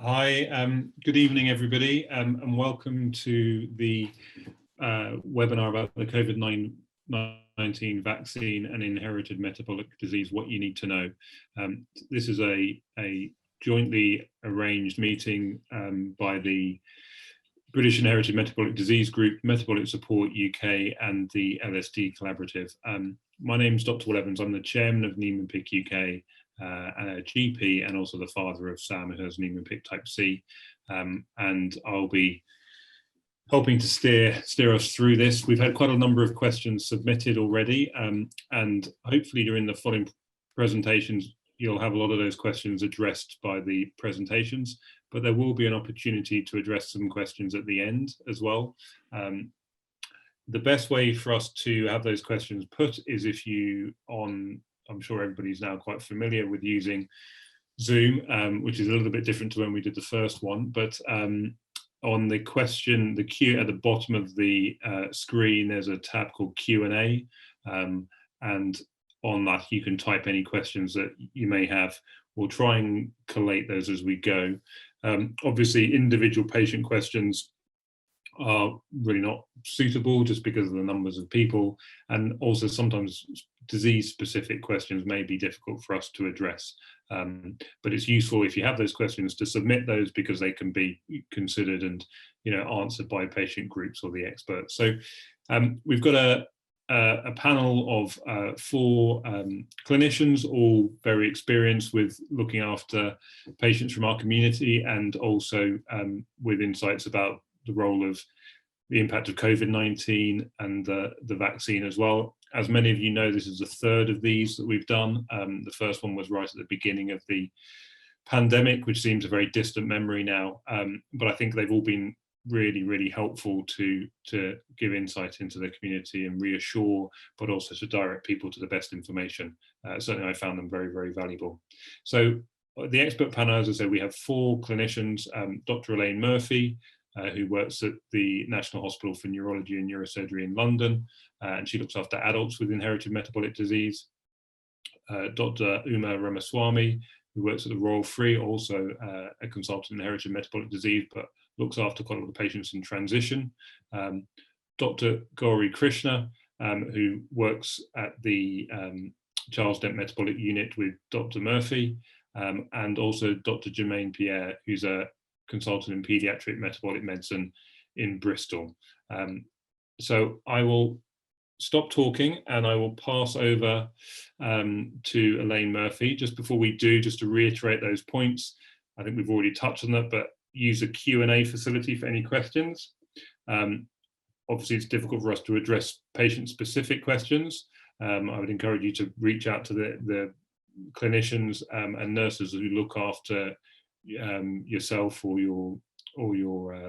Hi, good evening, everybody, and welcome to the webinar about the COVID-19 vaccine and inherited metabolic disease, what you need to know. This is a jointly arranged meeting by the British Inherited Metabolic Disease Group, Metabolic Support UK, and the LSD Collaborative. My name is Dr. Will Evans. I'm the chairman of Niemann-Pick UK, a GP, and also the father of Sam, who has Niemann-Pick type C. And I'll be helping to steer us through this. We've had quite a number of questions submitted already, and hopefully during the following presentations, you'll have a lot of those questions addressed by the presentations, but there will be an opportunity to address some questions at the end as well. The best way for us to have those questions put is if you I'm sure everybody's now quite familiar with using Zoom, which is a little bit different to when we did the first one, but on the queue at the bottom of the screen, there's a tab called Q&A, and on that you can type any questions that you may have. We'll try and collate those as we go. Obviously, individual patient questions are really not suitable just because of the numbers of people, and also sometimes disease-specific questions may be difficult for us to address. But it's useful if you have those questions to submit those, because they can be considered and answered by patient groups or the experts. So we've got a panel of 4 clinicians, all very experienced with looking after patients from our community, and also with insights about the role of the impact of COVID-19 and the vaccine as well. As many of you know, this is the 3rd of these that we've done. The first one was right at the beginning of the pandemic, which seems a very distant memory now, but I think they've all been really, really helpful to give insight into the community and reassure, but also to direct people to the best information. Certainly I found them very, very valuable. So the expert panel, as I said, we have 4 clinicians, Dr. Elaine Murphy, who works at the National Hospital for Neurology and Neurosurgery in London, and she looks after adults with inherited metabolic disease. Dr. Uma Ramaswamy, who works at the Royal Free, also a consultant in inherited metabolic disease, but looks after quite a lot of patients in transition. Dr. Gauri Krishna, who works at the Charles Dent Metabolic Unit with Dr. Murphy, and also Dr. Germaine Pierre, who's a consultant in paediatric metabolic medicine in Bristol. So I will stop talking and I will pass over to Elaine Murphy. Just before we do, just to reiterate those points, I think we've already touched on that, but use a Q&A facility for any questions. Obviously, it's difficult for us to address patient-specific questions. I would encourage you to reach out to the clinicians and nurses who look after yourself or your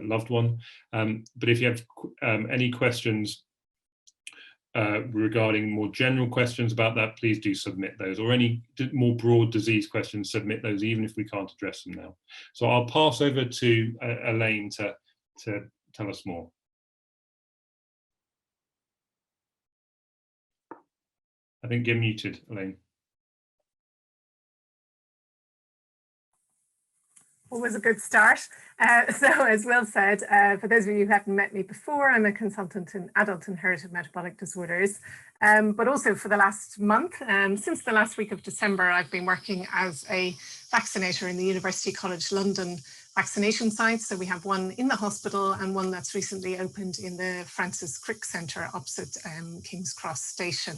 loved one. But if you have any questions regarding more general questions about that, please do submit those, or any more broad disease questions, submit those, even if we can't address them now. So I'll pass over to Elaine to tell us more. I think you're muted, Elaine. Always a good start. So as Will said, for those of you who haven't met me before, I'm a consultant in adult inherited metabolic disorders, but also for the last month, since the last week of December, I've been working as a vaccinator in the University College London vaccination site. So we have one in the hospital and one that's recently opened in the Francis Crick Centre opposite King's Cross Station.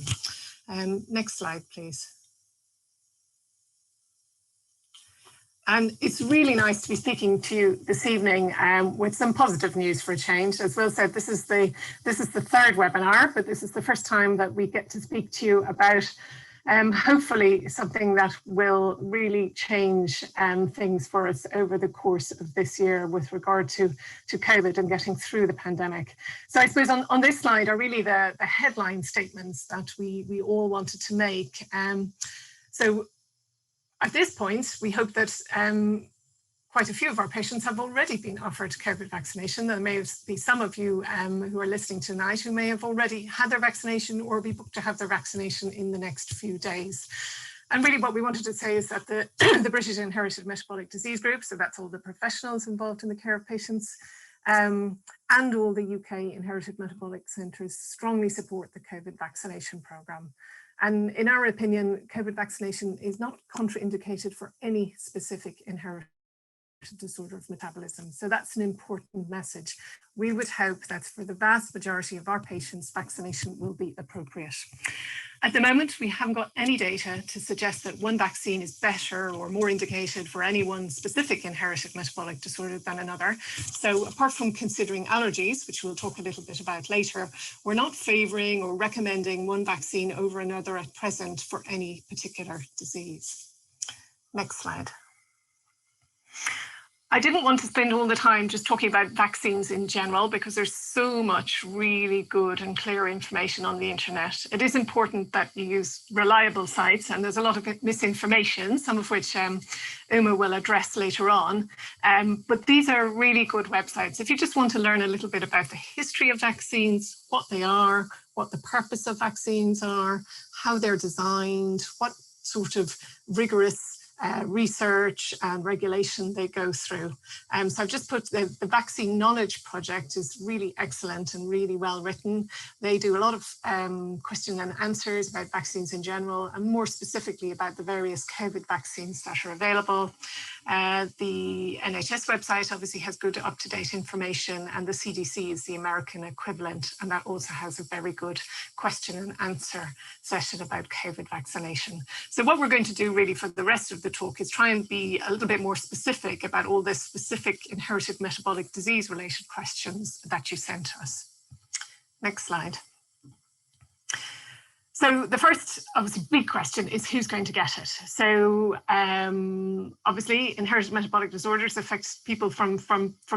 Next slide, please. And it's really nice to be speaking to you this evening with some positive news for a change. As Will said, this is the 3rd webinar, but this is the first time that we get to speak to you about hopefully something that will really change things for us over the course of this year with regard to COVID and getting through the pandemic. So I suppose on this slide are really the headline statements that we all wanted to make. So at this point, we hope that quite a few of our patients have already been offered COVID vaccination. There may be some of you who are listening tonight who may have already had their vaccination or be booked to have their vaccination in the next few days. And really what we wanted to say is that the, the British Inherited Metabolic Disease Group, so that's all the professionals involved in the care of patients, and all the UK Inherited Metabolic Centres strongly support the COVID vaccination programme. And in our opinion, COVID vaccination is not contraindicated for any specific inherited disorder of metabolism. So that's an important message. We would hope that for the vast majority of our patients, vaccination will be appropriate. At the moment, we haven't got any data to suggest that one vaccine is better or more indicated for any one specific inherited metabolic disorder than another. So apart from considering allergies, which we'll talk a little bit about later, we're not favouring or recommending one vaccine over another at present for any particular disease. Next slide. I didn't want to spend all the time just talking about vaccines in general because there's so much really good and clear information on the internet. It is important that you use reliable sites, and there's a lot of misinformation, some of which Uma will address later on. But these are really good websites. If you just want to learn a little bit about the history of vaccines, what they are, what the purpose of vaccines are, how they're designed, what sort of rigorous research and regulation they go through. So I've just put the Vaccine Knowledge Project is really excellent and really well written. They do a lot of question and answers about vaccines in general, and more specifically about the various COVID vaccines that are available. The NHS website obviously has good up-to-date information, and the CDC is the American equivalent, and that also has a very good question and answer session about COVID vaccination. So what we're going to do really for the rest of the talk is try and be a little bit more specific about all the specific inherited metabolic disease related questions that you sent us. Next slide. So the first, obviously, big question is who's going to get it? So obviously, inherited metabolic disorders affect people from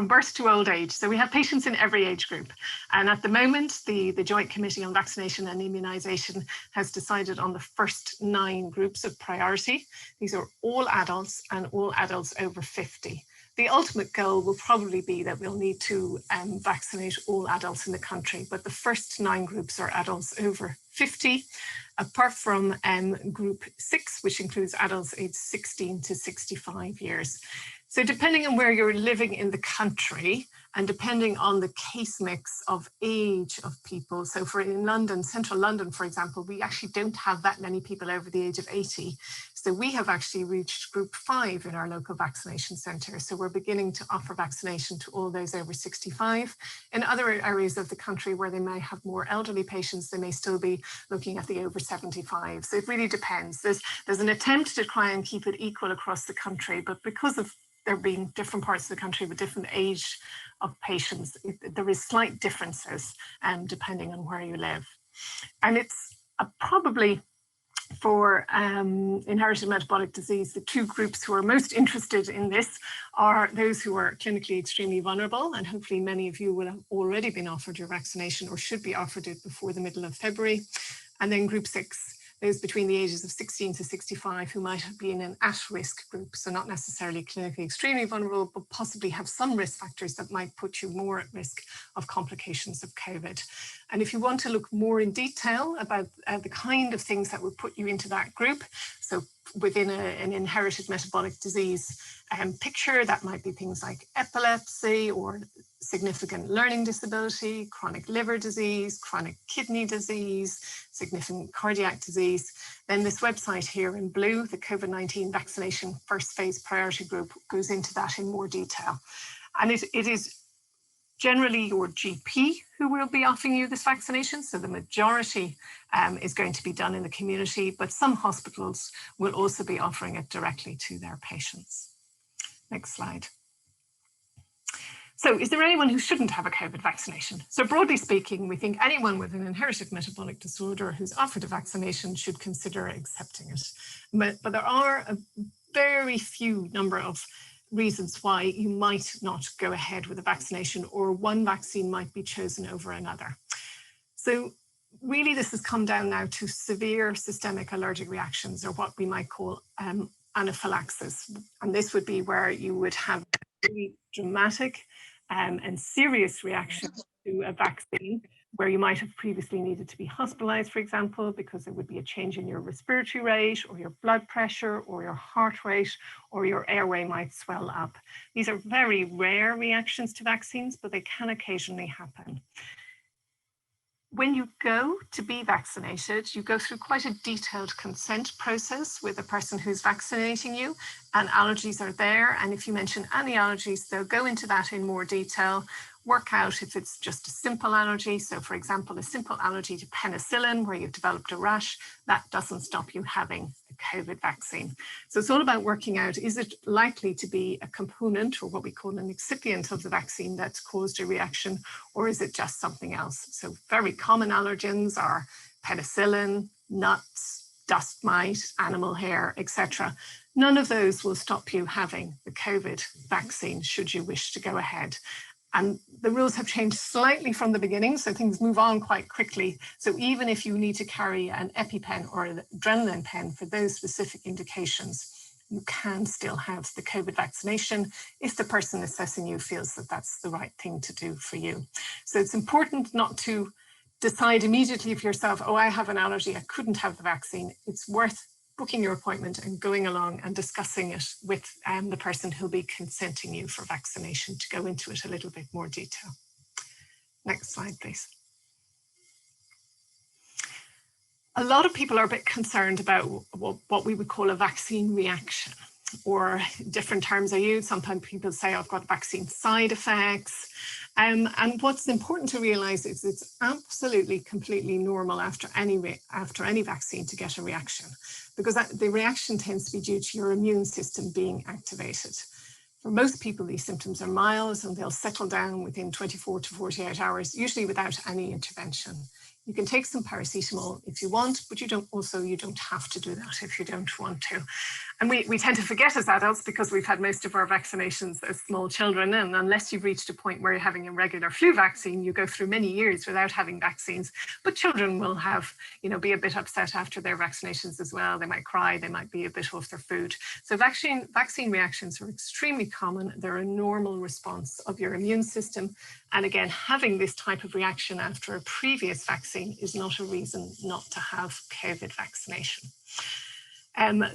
birth to old age. So we have patients in every age group. And at the moment, the Joint Committee on Vaccination and Immunisation has decided on the first 9 groups of priority. These are all adults and all adults over 50. The ultimate goal will probably be that we'll need to vaccinate all adults in the country, but the first 9 groups are adults over 50, apart from group 6, which includes adults aged 16 to 65 years. So depending on where you're living in the country and depending on the case mix of age of people, so for in London, central London, for example, we actually don't have that many people over the age of 80. So we have actually reached group 5 in our local vaccination centre. So we're beginning to offer vaccination to all those over 65. In other areas of the country where they may have more elderly patients, they may still be looking at the over 75. So it really depends. There's an attempt to try and keep it equal across the country, but because of there being different parts of the country with different age of patients, there is slight differences depending on where you live. And it's probably for inherited metabolic disease, the 2 groups who are most interested in this are those who are clinically extremely vulnerable, and hopefully many of you will have already been offered your vaccination or should be offered it before the middle of February. And then group 6, those between the ages of 16 to 65 who might be in an at-risk group, so not necessarily clinically extremely vulnerable, but possibly have some risk factors that might put you more at risk of complications of COVID. And if you want to look more in detail about the kind of things that would put you into that group, so within an inherited metabolic disease picture, that might be things like epilepsy or significant learning disability, chronic liver disease, chronic kidney disease, significant cardiac disease. Then this website here in blue, the COVID-19 vaccination first phase priority group, goes into that in more detail. And it is generally your GP who will be offering you this vaccination. So the majority is going to be done in the community, but some hospitals will also be offering it directly to their patients. Next slide. So is there anyone who shouldn't have a COVID vaccination? So broadly speaking, we think anyone with an inherited metabolic disorder who's offered a vaccination should consider accepting it. But there are a very few number of reasons why you might not go ahead with a vaccination, or one vaccine might be chosen over another. So really this has come down now to severe systemic allergic reactions, or what we might call anaphylaxis. And this would be where you would have really dramatic and serious reaction to a vaccine, where you might have previously needed to be hospitalized, for example, because there would be a change in your respiratory rate or your blood pressure or your heart rate or your airway might swell up. These are very rare reactions to vaccines, but they can occasionally happen. When you go to be vaccinated, you go through quite a detailed consent process with the person who's vaccinating you, and allergies are there. And if you mention any allergies, they'll go into that in more detail, work out if it's just a simple allergy. So for example, a simple allergy to penicillin where you've developed a rash, that doesn't stop you having a COVID vaccine. So it's all about working out, is it likely to be a component or what we call an excipient of the vaccine that's caused a reaction, or is it just something else? So very common allergens are penicillin, nuts, dust mite, animal hair, etc. None of those will stop you having the COVID vaccine should you wish to go ahead. And the rules have changed slightly from the beginning, so things move on quite quickly. So even if you need to carry an EpiPen or an adrenaline pen for those specific indications, you can still have the COVID vaccination if the person assessing you feels that that's the right thing to do for you. So it's important not to decide immediately for yourself, oh, I have an allergy, I couldn't have the vaccine. It's worth booking your appointment and going along and discussing it with the person who'll be consenting you for vaccination to go into it a little bit more detail. Next slide, please. A lot of people are a bit concerned about what we would call a vaccine reaction, or different terms are used. Sometimes people say, I've got vaccine side effects. And what's important to realize is it's absolutely completely normal after any vaccine to get a reaction, because the reaction tends to be due to your immune system being activated. For most people, these symptoms are mild and they'll settle down within 24 to 48 hours, usually without any intervention. You can take some paracetamol if you want, but you don't have to do that if you don't want to. And we tend to forget as adults, because we've had most of our vaccinations as small children, and unless you've reached a point where you're having a regular flu vaccine, you go through many years without having vaccines. But children will have, be a bit upset after their vaccinations as well. They might cry, they might be a bit off their food. So vaccine reactions are extremely common. They're a normal response of your immune system. And again, having this type of reaction after a previous vaccine is not a reason not to have COVID vaccination.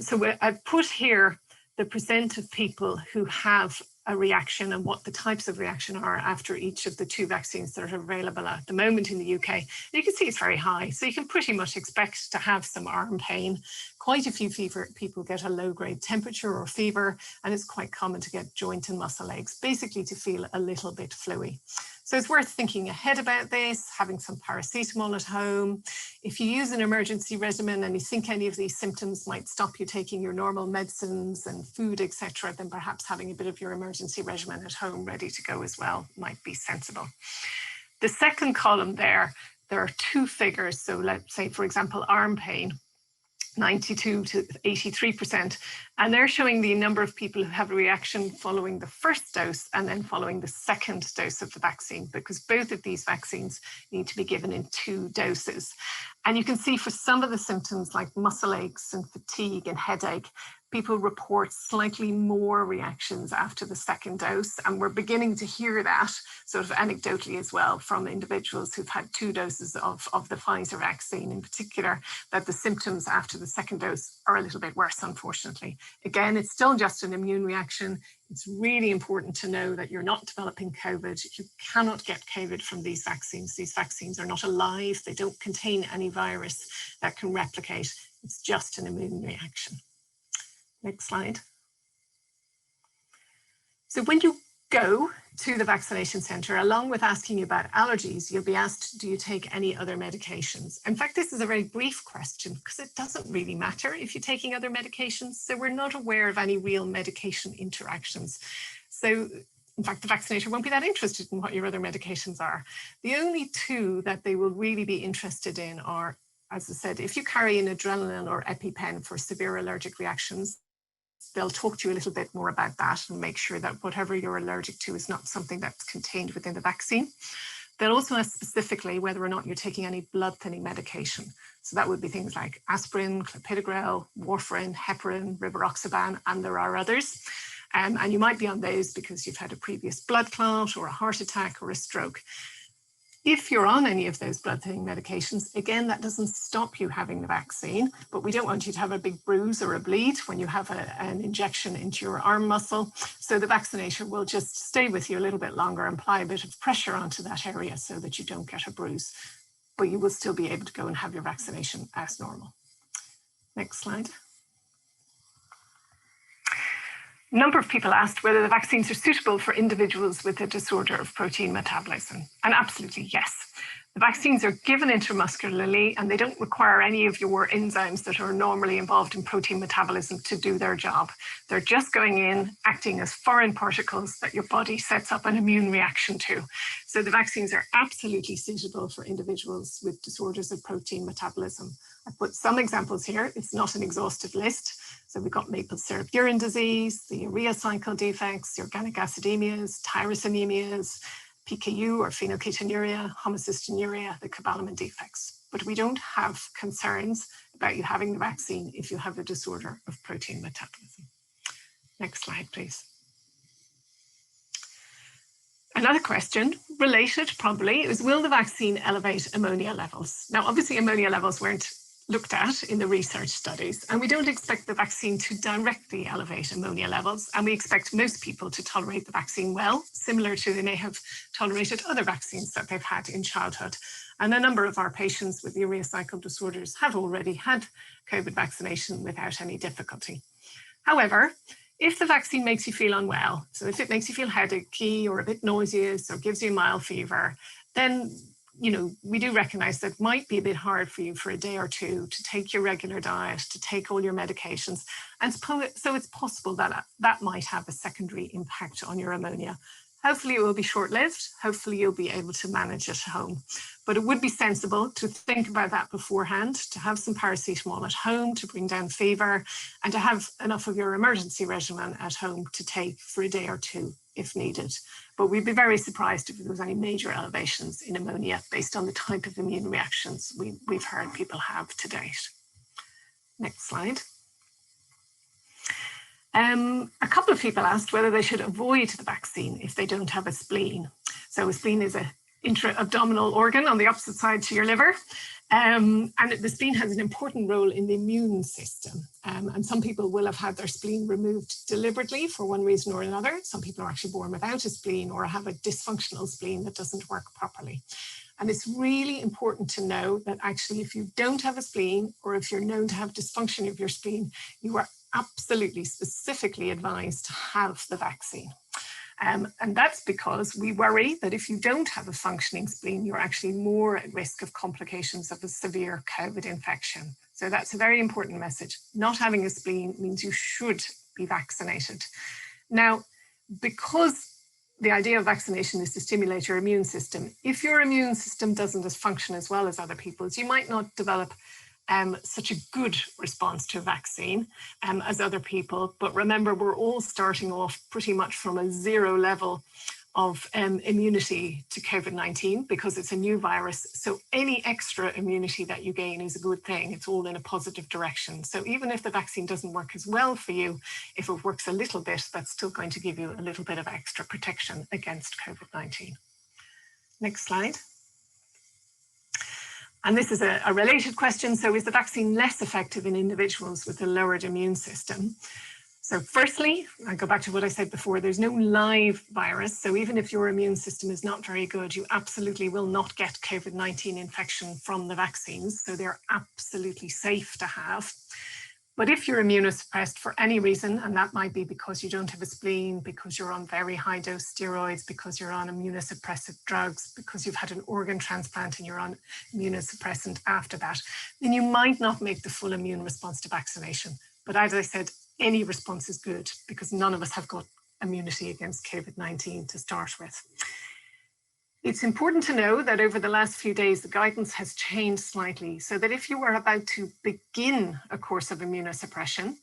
So I've put here the percent of people who have a reaction and what the types of reaction are after each of the two vaccines that are available at the moment in the UK. And you can see it's very high, so you can pretty much expect to have some arm pain. Quite a few people get a low-grade temperature or fever, and it's quite common to get joint and muscle aches, basically to feel a little bit fluey. So it's worth thinking ahead about this, having some paracetamol at home. If you use an emergency regimen and you think any of these symptoms might stop you taking your normal medicines and food, etc., then perhaps having a bit of your emergency regimen at home ready to go as well might be sensible. The second column there are two figures. So let's say, for example, arm pain, 92 to 83%. And they're showing the number of people who have a reaction following the first dose and then following the second dose of the vaccine, because both of these vaccines need to be given in 2 doses. And you can see for some of the symptoms like muscle aches and fatigue and headache, people report slightly more reactions after the second dose. And we're beginning to hear that sort of anecdotally as well from individuals who've had 2 doses of the Pfizer vaccine in particular, that the symptoms after the second dose are a little bit worse, unfortunately. Again, it's still just an immune reaction. It's really important to know that you're not developing COVID. You cannot get COVID from these vaccines. These vaccines are not alive. They don't contain any virus that can replicate. It's just an immune reaction. Next slide. So when you go to the vaccination centre, along with asking you about allergies, you'll be asked, do you take any other medications? In fact, this is a very brief question because it doesn't really matter if you're taking other medications. So we're not aware of any real medication interactions. So in fact, the vaccinator won't be that interested in what your other medications are. The only 2 that they will really be interested in are, as I said, if you carry an adrenaline or EpiPen for severe allergic reactions, they'll talk to you a little bit more about that and make sure that whatever you're allergic to is not something that's contained within the vaccine. They'll also ask specifically whether or not you're taking any blood thinning medication. So that would be things like aspirin, clopidogrel, warfarin, heparin, rivaroxaban, and there are others. And you might be on those because you've had a previous blood clot or a heart attack or a stroke. If you're on any of those blood thinning medications, again, that doesn't stop you having the vaccine, but we don't want you to have a big bruise or a bleed when you have an injection into your arm muscle. So the vaccination will just stay with you a little bit longer and apply a bit of pressure onto that area so that you don't get a bruise, but you will still be able to go and have your vaccination as normal. Next slide. A number of people asked whether the vaccines are suitable for individuals with a disorder of protein metabolism, and absolutely yes. The vaccines are given intramuscularly and they don't require any of your enzymes that are normally involved in protein metabolism to do their job. They're just going in, acting as foreign particles that your body sets up an immune reaction to. So the vaccines are absolutely suitable for individuals with disorders of protein metabolism. I put some examples here. It's not an exhaustive list. So we've got maple syrup urine disease, the urea cycle defects, the organic acidemias, tyrosinemias, PKU or phenylketonuria, homocystinuria, the cobalamin defects. But we don't have concerns about you having the vaccine if you have a disorder of protein metabolism. Next slide, please. Another question, related probably, is will the vaccine elevate ammonia levels? Now, obviously ammonia levels weren't looked at in the research studies, and we don't expect the vaccine to directly elevate ammonia levels, and we expect most people to tolerate the vaccine well, similar to they may have tolerated other vaccines that they've had in childhood. And a number of our patients with urea cycle disorders have already had COVID vaccination without any difficulty. However, if the vaccine makes you feel unwell, so if it makes you feel headachy or a bit nauseous or gives you a mild fever, then we do recognize that it might be a bit hard for you for a day or two to take your regular diet, to take all your medications. And so it's possible that that might have a secondary impact on your ammonia. Hopefully it will be short-lived. Hopefully you'll be able to manage it at home. But it would be sensible to think about that beforehand, to have some paracetamol at home to bring down fever, and to have enough of your emergency regimen at home to take for a day or two if needed. But we'd be very surprised if there was any major elevations in ammonia based on the type of immune reactions we've heard people have to date. Next slide. A couple of people asked whether they should avoid the vaccine if they don't have a spleen. So a spleen is an intra-abdominal organ on the opposite side to your liver. And the spleen has an important role in the immune system. And some people will have had their spleen removed deliberately for one reason or another. Some people are actually born without a spleen or have a dysfunctional spleen that doesn't work properly. And it's really important to know that actually if you don't have a spleen or if you're known to have dysfunction of your spleen, you are absolutely specifically advised to have the vaccine. And that's because we worry that if you don't have a functioning spleen, you're actually more at risk of complications of a severe COVID infection. So that's a very important message. Not having a spleen means you should be vaccinated. Now, because the idea of vaccination is to stimulate your immune system, if your immune system doesn't function as well as other people's, you might not develop such a good response to a vaccine as other people. But remember, we're all starting off pretty much from a zero level of immunity to COVID-19 because it's a new virus. So any extra immunity that you gain is a good thing. It's all in a positive direction. So even if the vaccine doesn't work as well for you, if it works a little bit, that's still going to give you a little bit of extra protection against COVID-19. Next slide. And this is a related question. So is the vaccine less effective in individuals with a lowered immune system? So firstly, I go back to what I said before, there's no live virus. So even if your immune system is not very good, you absolutely will not get COVID-19 infection from the vaccines. So they're absolutely safe to have. But if you're immunosuppressed for any reason, and that might be because you don't have a spleen, because you're on very high dose steroids, because you're on immunosuppressive drugs, because you've had an organ transplant and you're on immunosuppressant after that, then you might not make the full immune response to vaccination. But as I said, any response is good because none of us have got immunity against COVID-19 to start with. It's important to know that over the last few days, the guidance has changed slightly so that if you were about to begin a course of immunosuppression,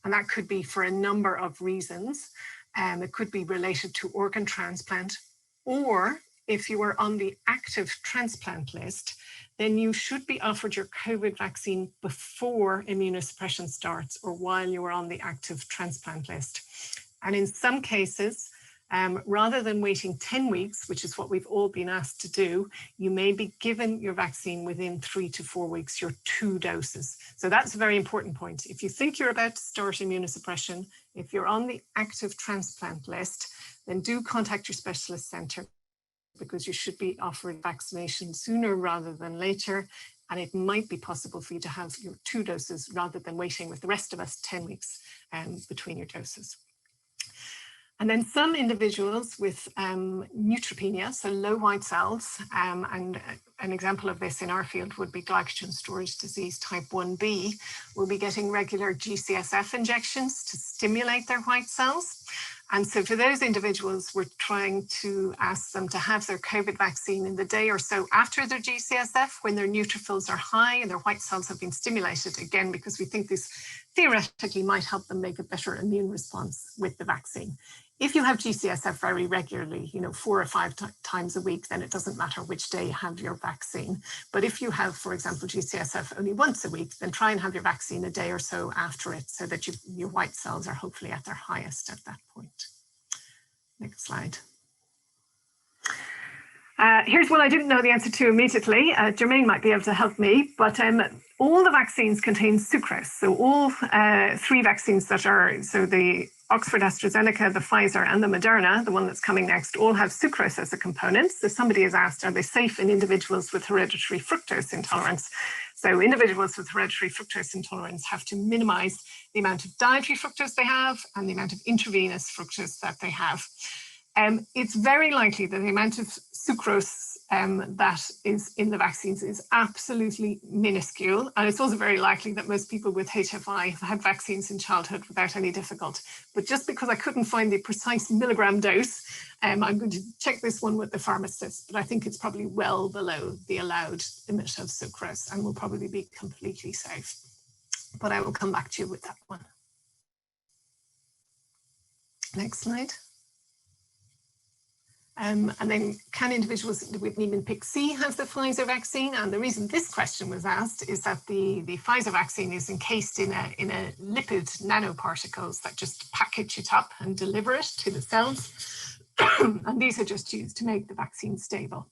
and that could be for a number of reasons, it could be related to organ transplant, or if you were on the active transplant list, then you should be offered your COVID vaccine before immunosuppression starts or while you are on the active transplant list. And in some cases, Rather than waiting 10 weeks, which is what we've all been asked to do, you may be given your vaccine within 3 to 4 weeks, your 2 doses. So that's a very important point. If you think you're about to start immunosuppression, if you're on the active transplant list, then do contact your specialist centre, because you should be offered vaccination sooner rather than later. And it might be possible for you to have your 2 doses rather than waiting with the rest of us 10 weeks between your doses. And then some individuals with neutropenia, so low white cells, and an example of this in our field would be glycogen storage disease type 1b, will be getting regular GCSF injections to stimulate their white cells. And so for those individuals, we're trying to ask them to have their COVID vaccine in the day or so after their GCSF, when their neutrophils are high and their white cells have been stimulated, again, because we think this theoretically might help them make a better immune response with the vaccine. If you have GCSF very regularly, 4 or 5 times a week, then it doesn't matter which day you have your vaccine. But if you have, for example, GCSF only once a week, then try and have your vaccine a day or so after it, so that your white cells are hopefully at their highest at that point. Next slide. Here's one I didn't know the answer to immediately. Jermaine might be able to help me, but all the vaccines contain sucrose. So all 3 vaccines that are, so the Oxford AstraZeneca, the Pfizer and the Moderna, the one that's coming next, all have sucrose as a component. So somebody has asked, are they safe in individuals with hereditary fructose intolerance? So individuals with hereditary fructose intolerance have to minimize the amount of dietary fructose they have and the amount of intravenous fructose that they have. It's very likely that the amount of sucrose that is in the vaccines is absolutely minuscule. And it's also very likely that most people with HFI have had vaccines in childhood without any difficulty. But just because I couldn't find the precise milligram dose, I'm going to check this one with the pharmacist, but I think it's probably well below the allowed limit of sucrose and will probably be completely safe. But I will come back to you with that one. Next slide. And then, can individuals with Niemann-Pick C have the Pfizer vaccine? And the reason this question was asked is that the Pfizer vaccine is encased in a lipid nanoparticles that just package it up and deliver it to the cells. And these are just used to make the vaccine stable.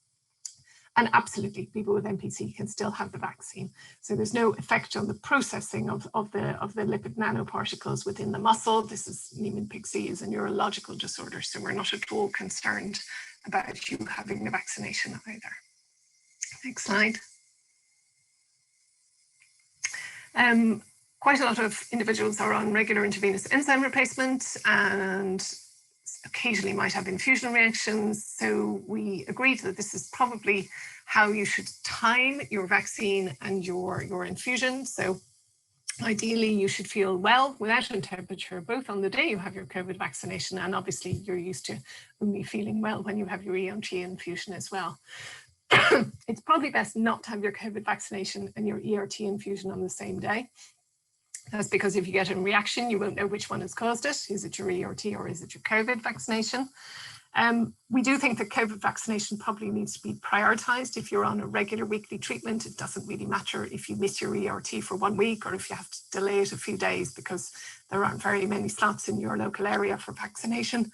And absolutely, people with NPC can still have the vaccine. So there's no effect on the processing of the lipid nanoparticles within the muscle. This is Niemann-Pick C is a neurological disorder, so we're not at all concerned about you having the vaccination either. Next slide. Quite a lot of individuals are on regular intravenous enzyme replacement and occasionally might have infusion reactions. So we agreed that this is probably how you should time your vaccine and your infusion. So ideally you should feel well without a temperature, both on the day you have your COVID vaccination, and obviously you're used to only feeling well when you have your ERT infusion as well. It's probably best not to have your COVID vaccination and your ERT infusion on the same day. That's because if you get a reaction, you won't know which one has caused it. Is it your ERT or is it your COVID vaccination? We do think that COVID vaccination probably needs to be prioritized. If you're on a regular weekly treatment, it doesn't really matter if you miss your ERT for 1 week or if you have to delay it a few days, because there aren't very many slots in your local area for vaccination.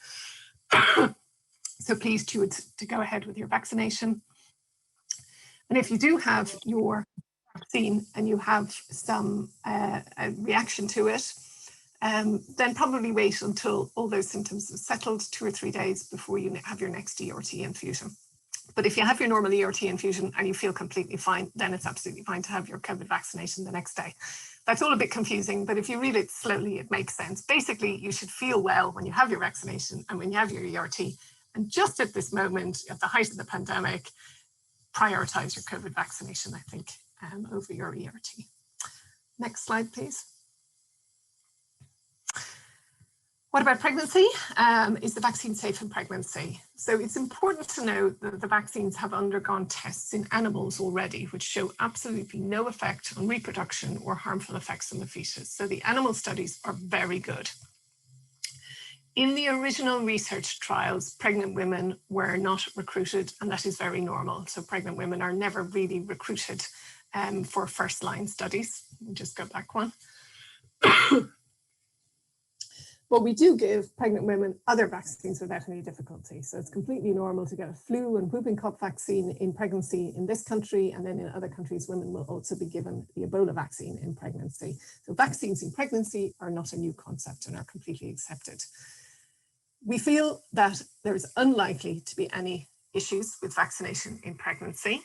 So please to go ahead with your vaccination. And if you do have your vaccine and you have some reaction to it, then probably wait until all those symptoms have settled 2 or 3 days before you have your next ERT infusion. But if you have your normal ERT infusion and you feel completely fine, then it's absolutely fine to have your COVID vaccination the next day. That's all a bit confusing, but if you read it slowly, it makes sense. Basically, you should feel well when you have your vaccination and when you have your ERT. And just at this moment, at the height of the pandemic, prioritize your COVID vaccination, I think, over your ERT. Next slide, please. What about pregnancy? Is the vaccine safe in pregnancy? So it's important to know that the vaccines have undergone tests in animals already, which show absolutely no effect on reproduction or harmful effects on the fetus. So the animal studies are very good. In the original research trials, pregnant women were not recruited, and that is very normal. So pregnant women are never really recruited for first-line studies. Let me just go back one. But we do give pregnant women other vaccines without any difficulty. So it's completely normal to get a flu and whooping cough vaccine in pregnancy in this country, and then in other countries, women will also be given the Ebola vaccine in pregnancy. So vaccines in pregnancy are not a new concept and are completely accepted. We feel that there is unlikely to be any issues with vaccination in pregnancy.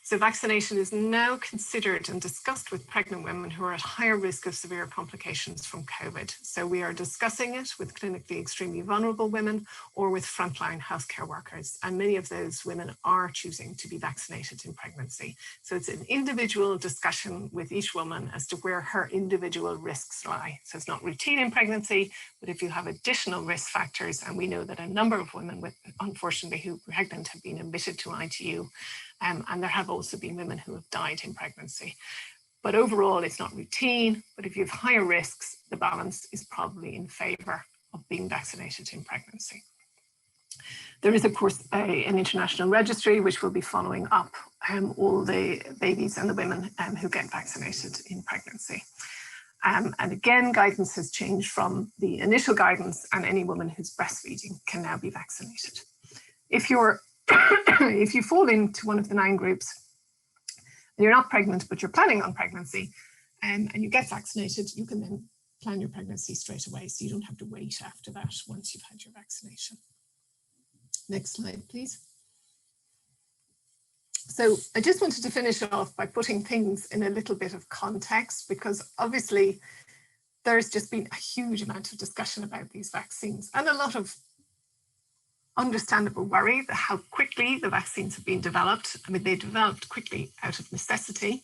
So vaccination is now considered and discussed with pregnant women who are at higher risk of severe complications from COVID. So we are discussing it with clinically extremely vulnerable women or with frontline healthcare workers. And many of those women are choosing to be vaccinated in pregnancy. So it's an individual discussion with each woman as to where her individual risks lie. So it's not routine in pregnancy, but if you have additional risk factors, and we know that a number of women with, unfortunately, who are pregnant have been admitted to ITU, and there have also been women who have died in pregnancy. But overall, it's not routine, but if you have higher risks, the balance is probably in favor of being vaccinated in pregnancy. There is, of course, an international registry which will be following up all the babies and the women who get vaccinated in pregnancy. And again, guidance has changed from the initial guidance, and any woman who's breastfeeding can now be vaccinated. If you fall into one of the 9 groups, and you're not pregnant, but you're planning on pregnancy, and you get vaccinated, you can then plan your pregnancy straight away. So you don't have to wait after that once you've had your vaccination. Next slide, please. So I just wanted to finish off by putting things in a little bit of context, because obviously there's just been a huge amount of discussion about these vaccines and a lot of understandable worry that how quickly the vaccines have been developed. I mean, they developed quickly out of necessity.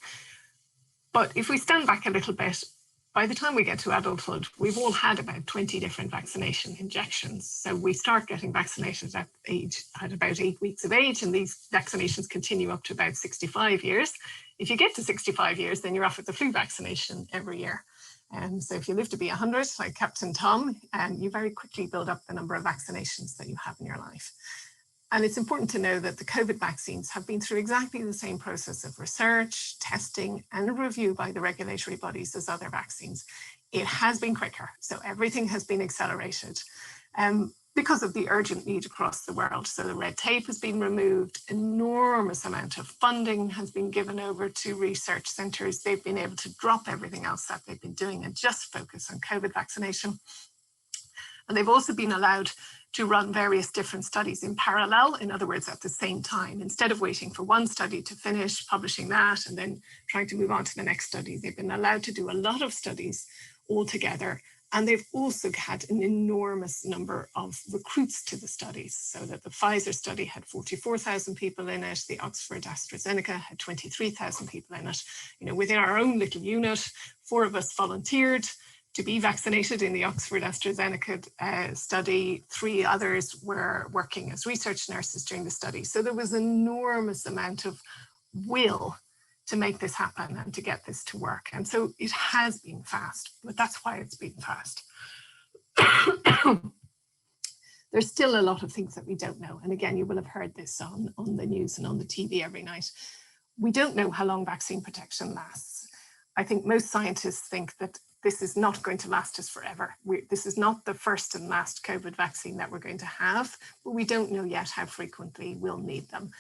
But if we stand back a little bit, by the time we get to adulthood, we've all had about 20 different vaccination injections. So we start getting vaccinated at about 8 weeks of age, and these vaccinations continue up to about 65 years. If you get to 65 years, then you're off with the flu vaccination every year. So if you live to be 100, like Captain Tom, you very quickly build up the number of vaccinations that you have in your life. And it's important to know that the COVID vaccines have been through exactly the same process of research, testing, and review by the regulatory bodies as other vaccines. It has been quicker, so everything has been accelerated because of the urgent need across the world. So the red tape has been removed, enormous amount of funding has been given over to research centres. They've been able to drop everything else that they've been doing and just focus on COVID vaccination. And they've also been allowed to run various different studies in parallel, in other words, at the same time. Instead of waiting for one study to finish, publishing that, and then trying to move on to the next study, they've been allowed to do a lot of studies all together. And they've also had an enormous number of recruits to the studies, so that the Pfizer study had 44,000 people in it, the Oxford AstraZeneca had 23,000 people in it. You know, within our own little unit, 4 of us volunteered to be vaccinated in the Oxford AstraZeneca study. 3 others were working as research nurses during the study. So there was an enormous amount of will to make this happen and to get this to work. And so it has been fast, but that's why it's been fast. There's still a lot of things that we don't know. And again, you will have heard this on the news and on the TV every night. We don't know how long vaccine protection lasts. I think most scientists think that this is not going to last us forever. This is not the first and last COVID vaccine that we're going to have, but we don't know yet how frequently we'll need them.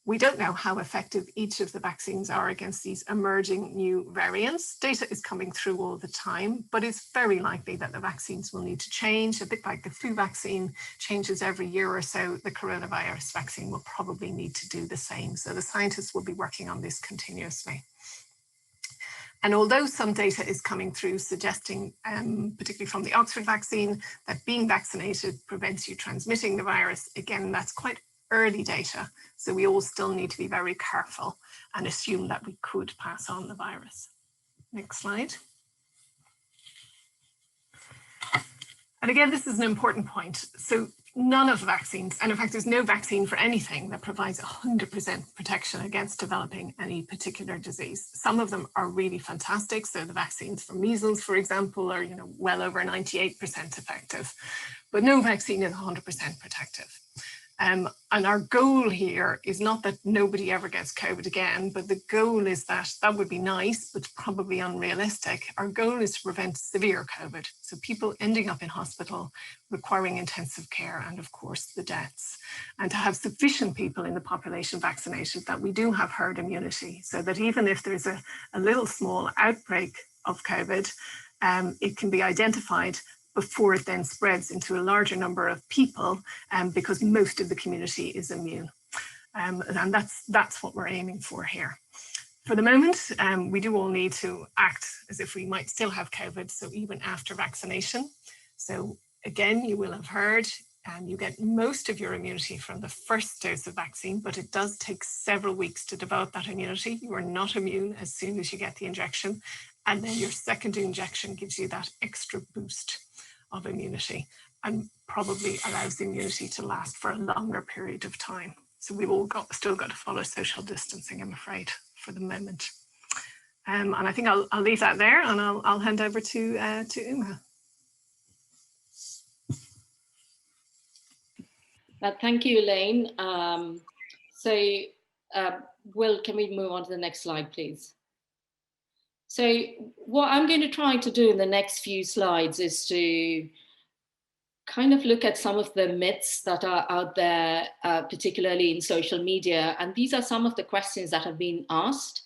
We don't know how effective each of the vaccines are against these emerging new variants. Data is coming through all the time, but it's very likely that the vaccines will need to change. A bit like the flu vaccine changes every year or so, the coronavirus vaccine will probably need to do the same. So the scientists will be working on this continuously. And although some data is coming through suggesting, particularly from the Oxford vaccine, that being vaccinated prevents you transmitting the virus, again, that's quite early data. So we all still need to be very careful and assume that we could pass on the virus. Next slide. And again, this is an important point. So none of the vaccines, and in fact, there's no vaccine for anything that provides 100% protection against developing any particular disease. Some of them are really fantastic. So the vaccines for measles, for example, are well over 98% effective, but no vaccine is 100% protective. And our goal here is not that nobody ever gets COVID again, but the goal is that would be nice, but probably unrealistic. Our goal is to prevent severe COVID, so people ending up in hospital, requiring intensive care, and of course the deaths, and to have sufficient people in the population vaccinated that we do have herd immunity, so that even if there's a little small outbreak of COVID, it can be identified before it then spreads into a larger number of people, because most of the community is immune. And that's what we're aiming for here. For the moment, we do all need to act as if we might still have COVID, so even after vaccination. So again, you will have heard, you get most of your immunity from the first dose of vaccine, but it does take several weeks to develop that immunity. You are not immune as soon as you get the injection. And then your second injection gives you that extra boost of immunity and probably allows the immunity to last for a longer period of time. So we've all still got to follow social distancing, I'm afraid, for the moment. And I think I'll leave that there, and I'll hand over to Uma. Thank you, Elaine. Will, can we move on to the next slide, please? So what I'm going to try to do in the next few slides is to kind of look at some of the myths that are out there, particularly in social media. And these are some of the questions that have been asked.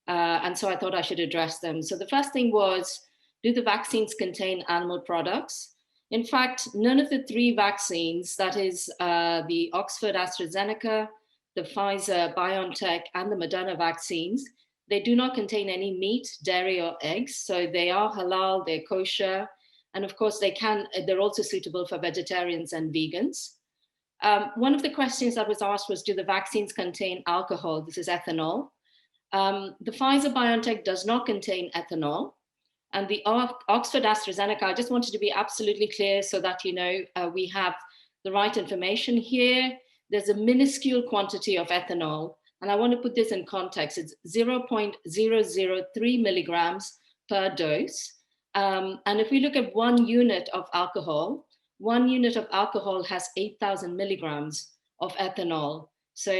And so I thought I should address them. So the first thing was, do the vaccines contain animal products? In fact, none of the three vaccines, that is the Oxford AstraZeneca, the Pfizer BioNTech, and the Moderna vaccines, they do not contain any meat, dairy, or eggs. So they are halal, they're kosher. And of course, they're also suitable for vegetarians and vegans. One of the questions that was asked was, do the vaccines contain alcohol? This is ethanol. The Pfizer BioNTech does not contain ethanol. And the Oxford AstraZeneca, I just wanted to be absolutely clear so that you know we have the right information here. There's a minuscule quantity of ethanol. And I want to put this in context. It's 0.003 milligrams per dose. And if we look at 1 unit of alcohol, 1 unit of alcohol has 8,000 milligrams of ethanol. So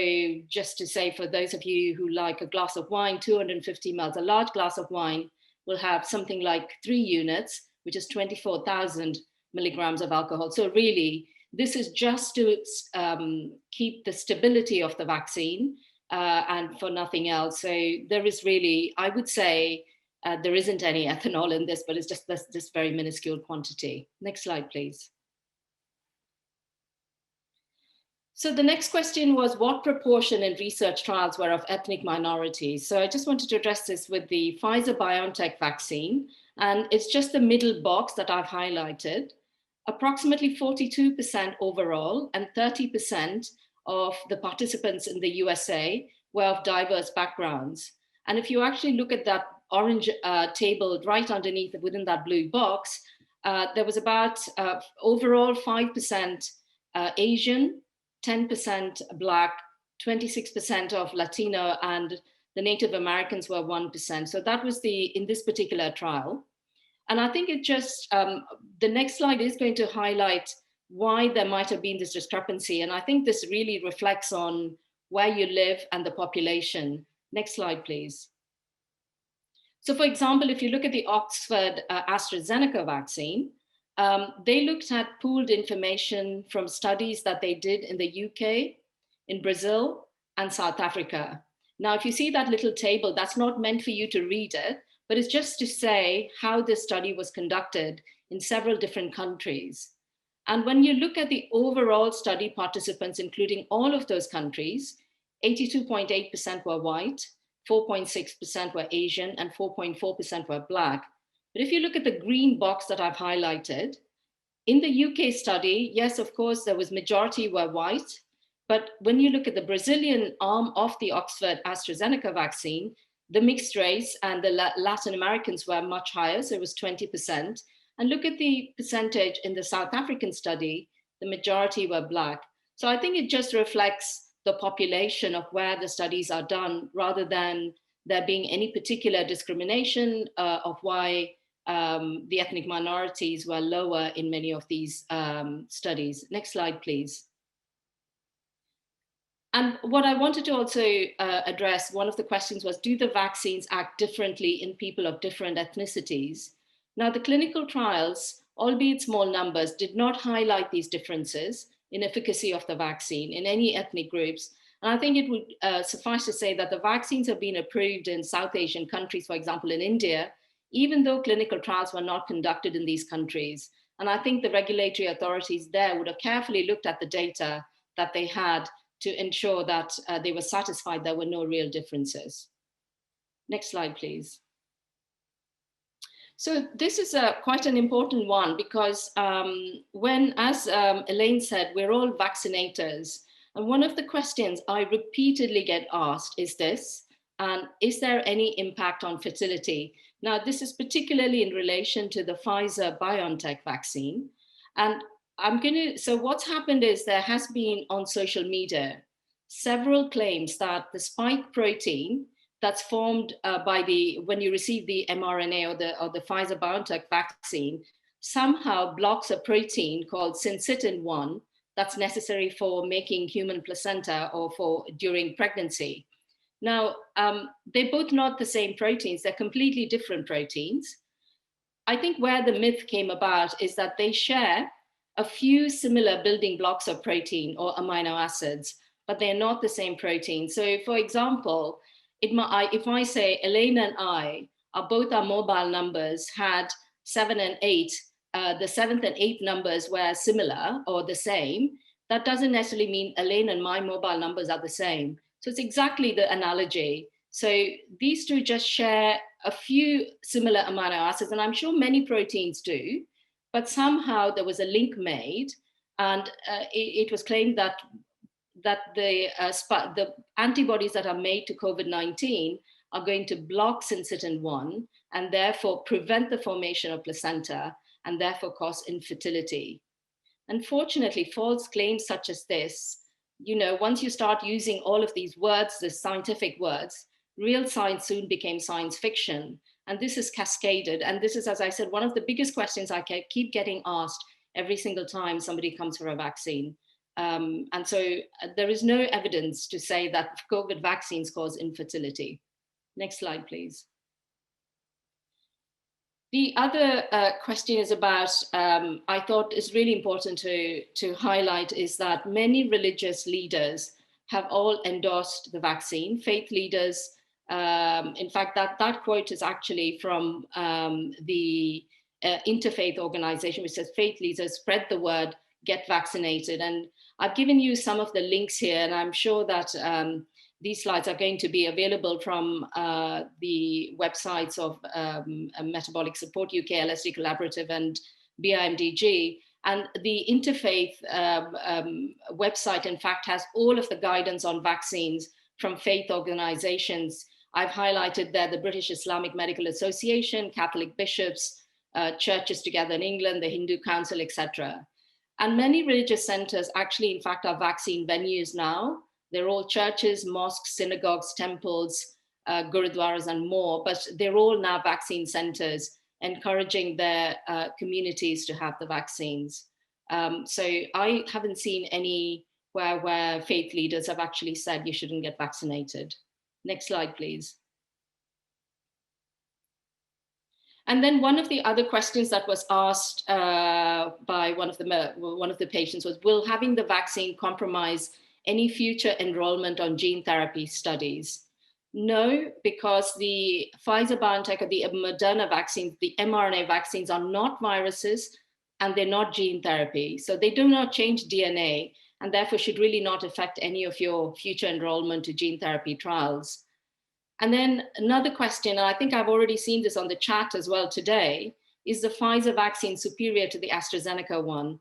just to say, for those of you who like a glass of wine, 250 mils, a large glass of wine will have something like 3 units, which is 24,000 milligrams of alcohol. So really, this is just to keep the stability of the vaccine and for nothing else. So there is really, I would say, there isn't any ethanol in this, but it's just this very minuscule quantity. Next slide, please. So the next question was, what proportion in research trials were of ethnic minorities? So I just wanted to address this with the Pfizer-BioNTech vaccine, and it's just the middle box that I've highlighted. Approximately 42% overall and 30% of the participants in the USA were of diverse backgrounds. And if you actually look at that orange table right underneath within that blue box, there was about overall 5% Asian, 10% Black, 26% of Latino, and the Native Americans were 1%. So that was in this particular trial. And I think it just, the next slide is going to highlight why there might have been this discrepancy. And I think this really reflects on where you live and the population. Next slide, please. So for example, if you look at the Oxford AstraZeneca vaccine, they looked at pooled information from studies that they did in the UK, in Brazil, and South Africa. Now, if you see that little table, that's not meant for you to read it, but it's just to say how this study was conducted in several different countries. And when you look at the overall study participants, including all of those countries, 82.8% were white, 4.6% were Asian, and 4.4% were Black. But if you look at the green box that I've highlighted, in the UK study, yes, of course, there was majority were white. But when you look at the Brazilian arm of the Oxford AstraZeneca vaccine, the mixed race and the Latin Americans were much higher, so it was 20%. And look at the percentage in the South African study, the majority were Black. So I think it just reflects the population of where the studies are done, rather than there being any particular discrimination of why the ethnic minorities were lower in many of these studies. Next slide, please. And what I wanted to also address, one of the questions was, do the vaccines act differently in people of different ethnicities? Now, the clinical trials, albeit small numbers, did not highlight these differences in efficacy of the vaccine in any ethnic groups. And I think it would suffice to say that the vaccines have been approved in South Asian countries, for example, in India, even though clinical trials were not conducted in these countries. And I think the regulatory authorities there would have carefully looked at the data that they had to ensure that they were satisfied there were no real differences. Next slide, please. So this is quite an important one because when, as Elaine said, we're all vaccinators. And one of the questions I repeatedly get asked is this, and is there any impact on fertility? Now, this is particularly in relation to the Pfizer-BioNTech vaccine. And so what's happened is there has been on social media several claims that the spike protein that's formed when you receive the mRNA or the Pfizer-BioNTech vaccine somehow blocks a protein called syncytin-1 that's necessary for making human placenta or during pregnancy. Now, they're both not the same proteins, they're completely different proteins. I think where the myth came about is that they share a few similar building blocks of protein or amino acids, but they're not the same protein. So for example, if I say Elaine and I are both our mobile numbers had 7 and 8, the 7th and 8th numbers were similar or the same, that doesn't necessarily mean Elaine and my mobile numbers are the same. So it's exactly the analogy. So these two just share a few similar amino acids, and I'm sure many proteins do, but somehow there was a link made, and it was claimed that the antibodies that are made to COVID-19 are going to block syncytin-1 and therefore prevent the formation of placenta and therefore cause infertility. Unfortunately, false claims such as this, once you start using all of these words, the scientific words, real science soon became science fiction. And this is cascaded. And this is, as I said, one of the biggest questions I keep getting asked every single time somebody comes for a vaccine. And so there is no evidence to say that COVID vaccines cause infertility. Next slide, please. The other question is about, I thought is really important to highlight is that many religious leaders have all endorsed the vaccine. Faith leaders, in fact, that quote is actually from the Interfaith organization, which says faith leaders spread the word, get vaccinated. And I've given you some of the links here, and I'm sure that these slides are going to be available from the websites of Metabolic Support UK, LSD Collaborative, and BIMDG. And the Interfaith website, in fact, has all of the guidance on vaccines from faith organizations. I've highlighted there the British Islamic Medical Association, Catholic bishops, churches together in England, the Hindu Council, etc. And many religious centers actually, in fact, are vaccine venues now. They're all churches, mosques, synagogues, temples, gurudwaras, and more, but they're all now vaccine centers, encouraging their communities to have the vaccines. So I haven't seen anywhere where faith leaders have actually said you shouldn't get vaccinated. Next slide, please. And then one of the other questions that was asked by one of the patients was, will having the vaccine compromise any future enrollment on gene therapy studies? No, because the Pfizer-BioNTech or the Moderna vaccines, the mRNA vaccines are not viruses and they're not gene therapy. So they do not change DNA and therefore should really not affect any of your future enrollment to gene therapy trials. And then another question, and I think I've already seen this on the chat as well today, is the Pfizer vaccine superior to the AstraZeneca one?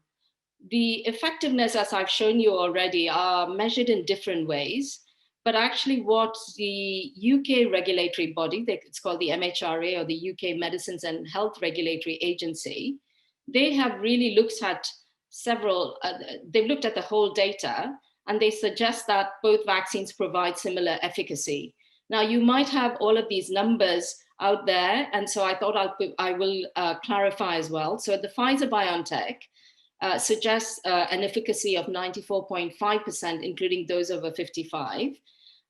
The effectiveness, as I've shown you already, are measured in different ways, but actually what the UK regulatory body, it's called the MHRA, or the UK Medicines and Health Regulatory Agency, they have really looked at they've looked at the whole data, and they suggest that both vaccines provide similar efficacy. Now, you might have all of these numbers out there, and so I thought I will clarify as well. So the Pfizer-BioNTech, suggests an efficacy of 94.5%, including those over 55.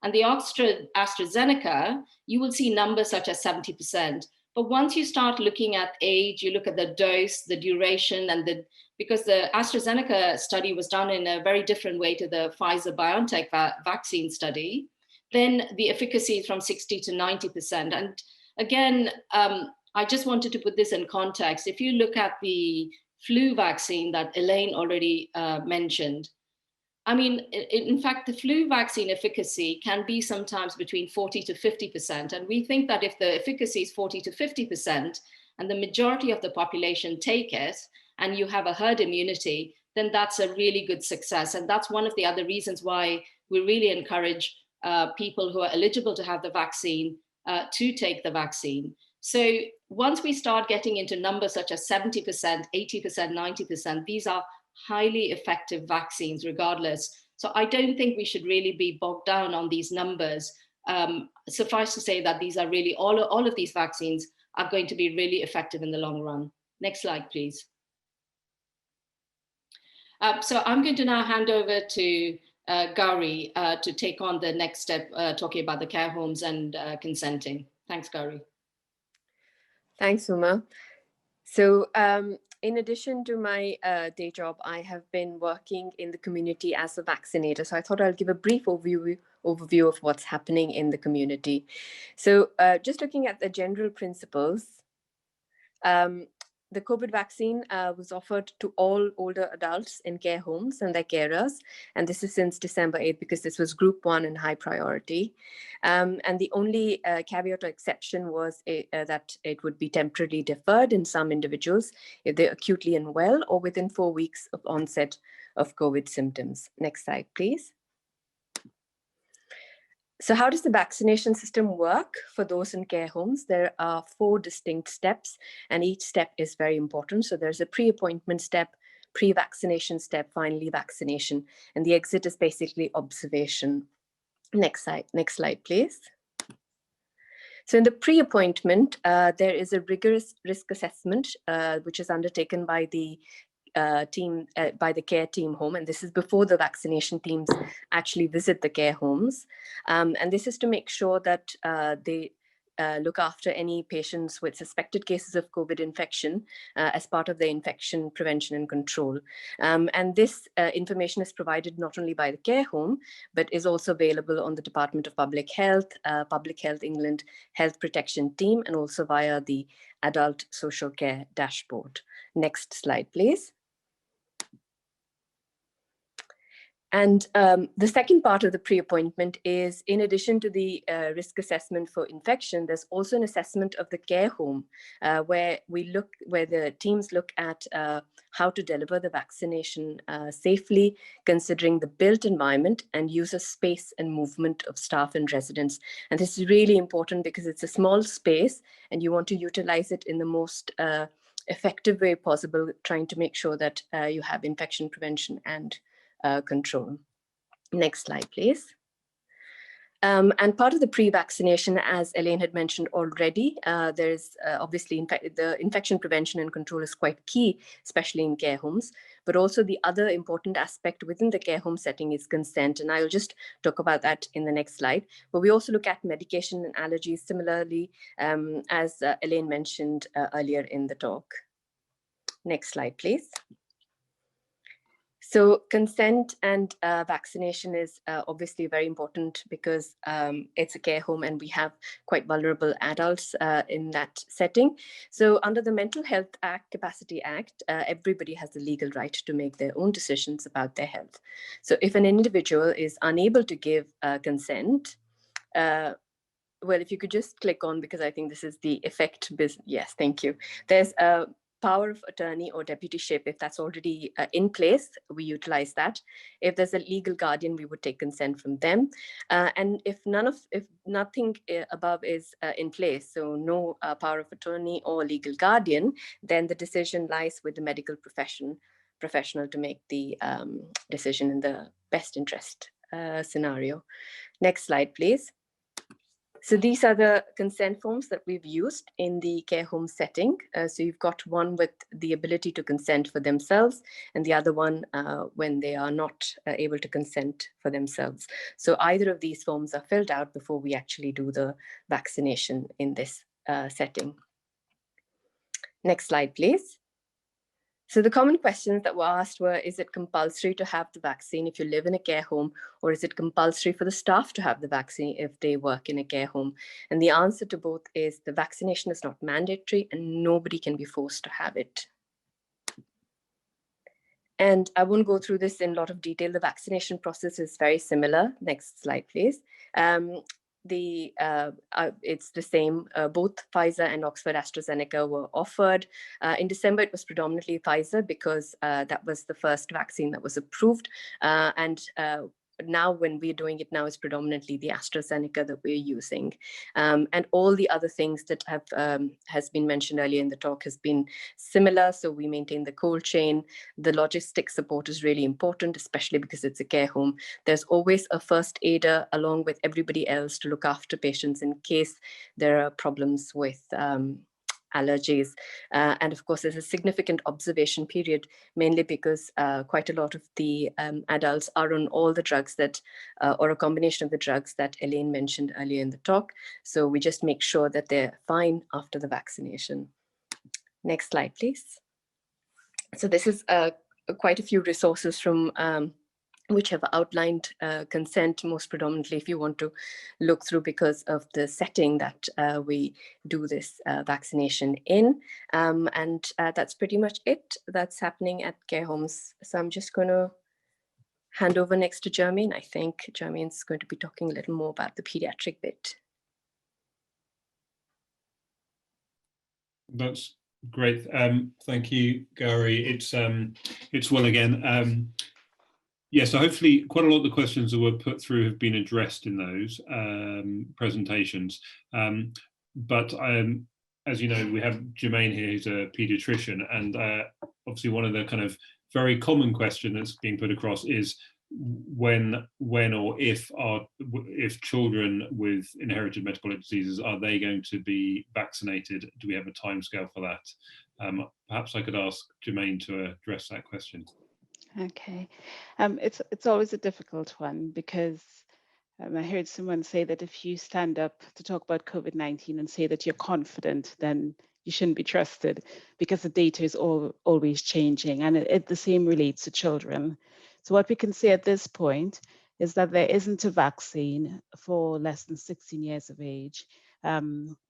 And the AstraZeneca, you will see numbers such as 70%. But once you start looking at age, you look at the dose, the duration, and because the AstraZeneca study was done in a very different way to the Pfizer-BioNTech vaccine study, then the efficacy is from 60 to 90%. And again, I just wanted to put this in context. If you look at the flu vaccine that Elaine already mentioned, I mean, in fact, the flu vaccine efficacy can be sometimes between 40 to 50%. And we think that if the efficacy is 40 to 50% and the majority of the population take it and you have a herd immunity, then that's a really good success. And that's one of the other reasons why we really encourage people who are eligible to have the vaccine to take the vaccine. So once we start getting into numbers such as 70%, 80%, 90%, these are highly effective vaccines regardless. So I don't think we should really be bogged down on these numbers. Suffice to say that these are really, all of these vaccines are going to be really effective in the long run. Next slide, please. So I'm going to now hand over to Gauri to take on the next step, talking about the care homes and consenting. Thanks, Gauri. Thanks, Uma. So in addition to my day job, I have been working in the community as a vaccinator. So I thought I'll give a brief overview of what's happening in the community. So just looking at the general principles, the COVID vaccine was offered to all older adults in care homes and their carers. And this is since December 8th, because this was group 1 and high priority. And the only caveat or exception was that it would be temporarily deferred in some individuals if they're acutely unwell or within 4 weeks of onset of COVID symptoms. Next slide, please. So how does the vaccination system work for those in care homes? There are 4 distinct steps, and each step is very important. So there's a pre-appointment step, pre-vaccination step, finally vaccination, and the exit is basically observation. Next slide, please. So in the pre-appointment, there is a rigorous risk assessment, which is undertaken by the by the care team home, and this is before the vaccination teams actually visit the care homes, and this is to make sure that they look after any patients with suspected cases of COVID infection as part of the infection prevention and control. And this information is provided not only by the care home, but is also available on the Department of Public Health England Health Protection Team, and also via the Adult Social Care Dashboard. Next slide, please. And the second part of the pre-appointment is, in addition to the risk assessment for infection, there's also an assessment of the care home where the teams look at how to deliver the vaccination safely, considering the built environment and use of space and movement of staff and residents. And this is really important because it's a small space and you want to utilize it in the most effective way possible, trying to make sure that you have infection prevention and control. Next slide, please. And part of the pre-vaccination, as Elaine had mentioned already, there's obviously the infection prevention and control is quite key, especially in care homes, but also the other important aspect within the care home setting is consent. And I'll just talk about that in the next slide. But we also look at medication and allergies similarly, as Elaine mentioned earlier in the talk. Next slide, please. So consent and vaccination is obviously very important because it's a care home and we have quite vulnerable adults in that setting. So under the Mental Health Capacity Act, everybody has the legal right to make their own decisions about their health. So if an individual is unable to give consent, well, if you could just click on, because I think this is the effect business. Yes, thank you. There's a power of attorney or deputyship. If that's already in place, we utilize that. If there's a legal guardian, we would take consent from them. And if nothing above is in place, so no power of attorney or legal guardian, then the decision lies with the medical professional to make the decision in the best interest scenario. Next slide, please. So these are the consent forms that we've used in the care home setting. So you've got one with the ability to consent for themselves, and the other one when they are not able to consent for themselves. So either of these forms are filled out before we actually do the vaccination in this setting. Next slide, please. So the common questions that were asked were, is it compulsory to have the vaccine if you live in a care home, or is it compulsory for the staff to have the vaccine if they work in a care home? And the answer to both is the vaccination is not mandatory and nobody can be forced to have it. And I won't go through this in a lot of detail. The vaccination process is very similar. Next slide, please. It's the same. Both Pfizer and Oxford AstraZeneca were offered. In December, it was predominantly Pfizer because that was the first vaccine that was approved. Now when we're doing it now, it's predominantly the AstraZeneca that we're using. And all the other things that has been mentioned earlier in the talk has been similar. So we maintain the cold chain. The logistic support is really important, especially because it's a care home. There's always a first aider along with everybody else to look after patients in case there are problems with allergies. And of course, there's a significant observation period, mainly because quite a lot of the adults are on all the drugs that, or a combination of the drugs that Elaine mentioned earlier in the talk. So we just make sure that they're fine after the vaccination. Next slide, please. So this is quite a few resources from which have outlined consent most predominantly if you want to look through because of the setting that we do this vaccination in. And that's pretty much it that's happening at care homes. So I'm just going to hand over next to Jermaine. I think Jermaine's going to be talking a little more about the pediatric bit. That's great. Thank you, Gary. It's Will again. Yeah, so hopefully quite a lot of the questions that were put through have been addressed in those presentations. But as you know, we have Jermaine here, who's a paediatrician, and obviously one of the kind of very common question that's being put across is when or if children with inherited metabolic diseases, are they going to be vaccinated? Do we have a timescale for that? Perhaps I could ask Jermaine to address that question. Okay, it's always a difficult one because I heard someone say that if you stand up to talk about COVID-19 and say that you're confident, then you shouldn't be trusted because the data is always changing, and the same relates to children. So what we can say at this point is that there isn't a vaccine for less than 16 years of age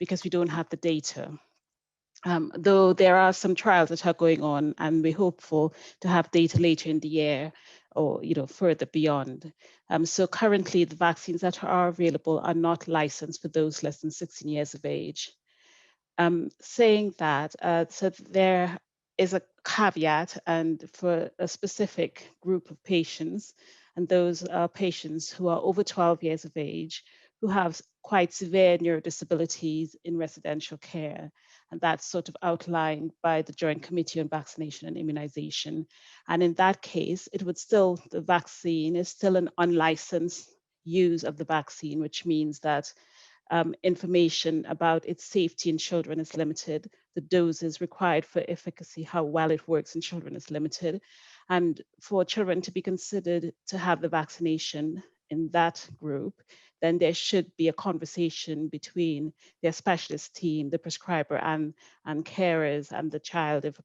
because we don't have the data. Though there are some trials that are going on, and we're hopeful to have data later in the year or further beyond. So currently the vaccines that are available are not licensed for those less than 16 years of age. Saying that, so there is a caveat, and for a specific group of patients, and those are patients who are over 12 years of age, who have quite severe neurodisabilities in residential care. And that's sort of outlined by the Joint Committee on Vaccination and Immunization. And in that case, the vaccine is still an unlicensed use of the vaccine, which means that information about its safety in children is limited. The doses required for efficacy, how well it works in children, is limited. And for children to be considered to have the vaccination in that group, then there should be a conversation between their specialist team, the prescriber, and carers, and the child, if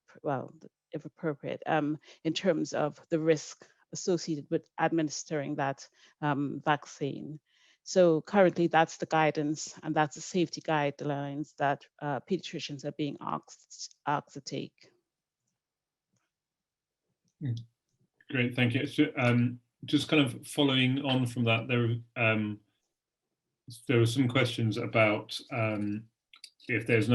appropriate, in terms of the risk associated with administering that vaccine. So currently, that's the guidance, and that's the safety guidelines that pediatricians are being asked to take. Great, thank you. So, just kind of following on from that, there were some questions about if there's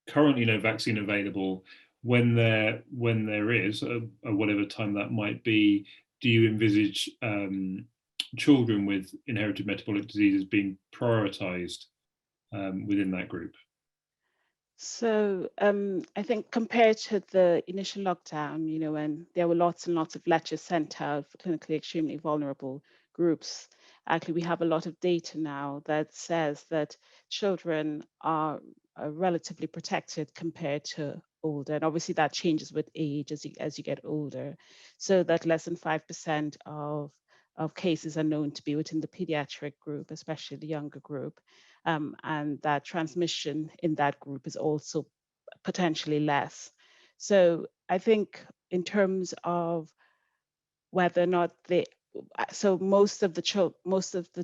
currently no vaccine available, when there is, at whatever time that might be, do you envisage children with inherited metabolic diseases being prioritized within that group? So I think compared to the initial lockdown, when there were lots and lots of letters sent out for clinically extremely vulnerable groups, actually we have a lot of data now that says that children are relatively protected compared to older, and obviously that changes with age as you get older, so that less than 5% of cases are known to be within the pediatric group, especially the younger group, and that transmission in that group is also potentially less. So I think in terms of whether or not most of the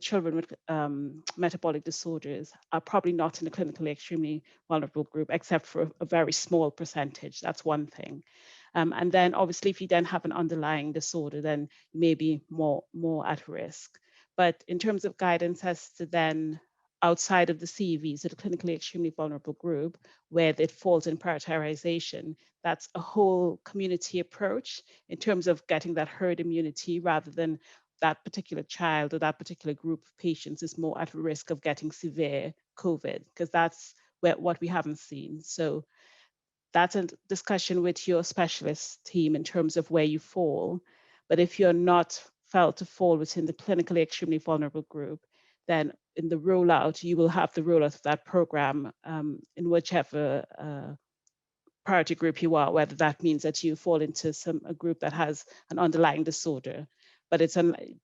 children with metabolic disorders are probably not in a clinically extremely vulnerable group, except for a very small percentage. That's one thing. And then obviously if you then have an underlying disorder, then you may be more at risk. But in terms of guidance as to then outside of the CVs, so the clinically extremely vulnerable group, where it falls in prioritization, that's a whole community approach in terms of getting that herd immunity, rather than that particular child or that particular group of patients is more at risk of getting severe COVID, because that's what we haven't seen. So that's a discussion with your specialist team in terms of where you fall. But if you're not felt to fall within the clinically extremely vulnerable group, then in the rollout, you will have the rollout of that program in whichever priority group you are, whether that means that you fall into a group that has an underlying disorder. But it's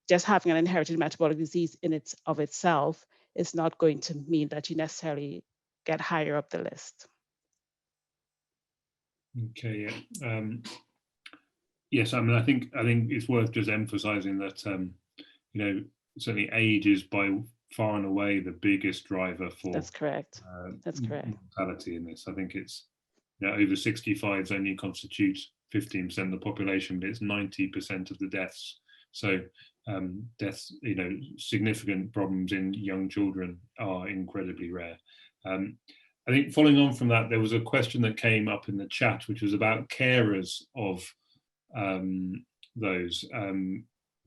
just having an inherited metabolic disease in of itself is not going to mean that you necessarily get higher up the list. Okay, yeah. Yes, I mean, I think it's worth just emphasising that certainly age is by far and away the biggest driver for That's correct. That's correct. Mortality in this. I think it's over 65s only constitute 15% of the population, but it's 90% of the deaths. So deaths, significant problems in young children are incredibly rare. I think following on from that, there was a question that came up in the chat, which was about carers of those.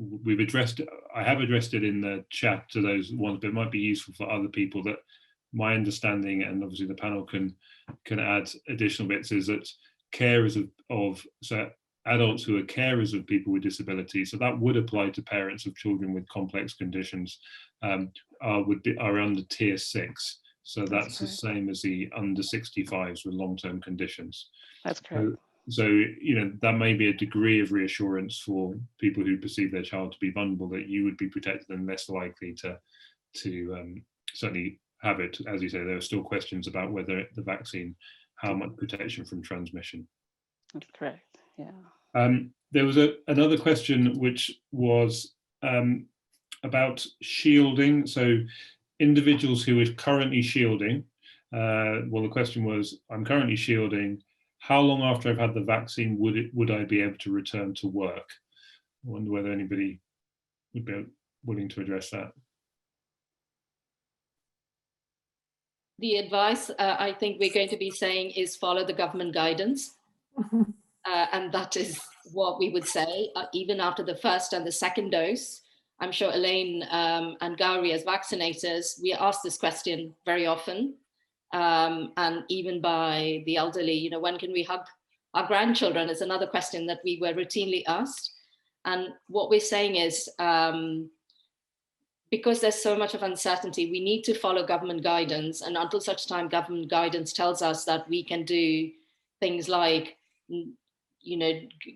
We've addressed, I have addressed it in the chat to those ones, but it might be useful for other people. That my understanding, and obviously the panel can add additional bits, is that carers of so adults who are carers of people with disabilities, so that would apply to parents of children with complex conditions, are under tier 6. So that's the same as the under 65s with long-term conditions. That's correct. So that may be a degree of reassurance for people who perceive their child to be vulnerable, that you would be protected and less likely to certainly have it. As you say, there are still questions about whether the vaccine, how much protection from transmission. That's correct. Yeah. There was another question which was about shielding. So individuals who are currently shielding. Well, the question was, I'm currently shielding. How long after I've had the vaccine would I be able to return to work? I wonder whether anybody would be willing to address that. The advice I think we're going to be saying is follow the government guidance. And that is what we would say, even after the first and the second dose. I'm sure Elaine and Gauri, as vaccinators, we ask this question very often. And even by the elderly, when can we hug our grandchildren is another question that we were routinely asked. And what we're saying is, because there's so much of uncertainty, we need to follow government guidance. And until such time government guidance tells us that we can do things like,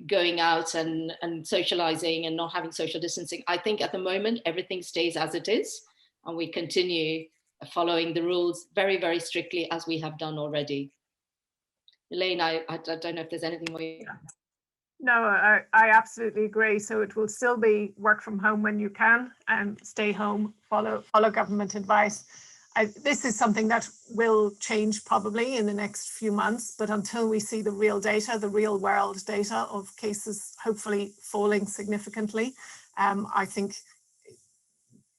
going out and socializing and not having social distancing, I think at the moment, everything stays as it is. And we continue following the rules very, very strictly, as we have done already. Elaine, I don't know if there's anything more. No, I absolutely agree. So it will still be work from home when you can, and stay home, follow government advice. This is something that will change probably in the next few months, but until we see the real data, the real world data of cases hopefully falling significantly, I think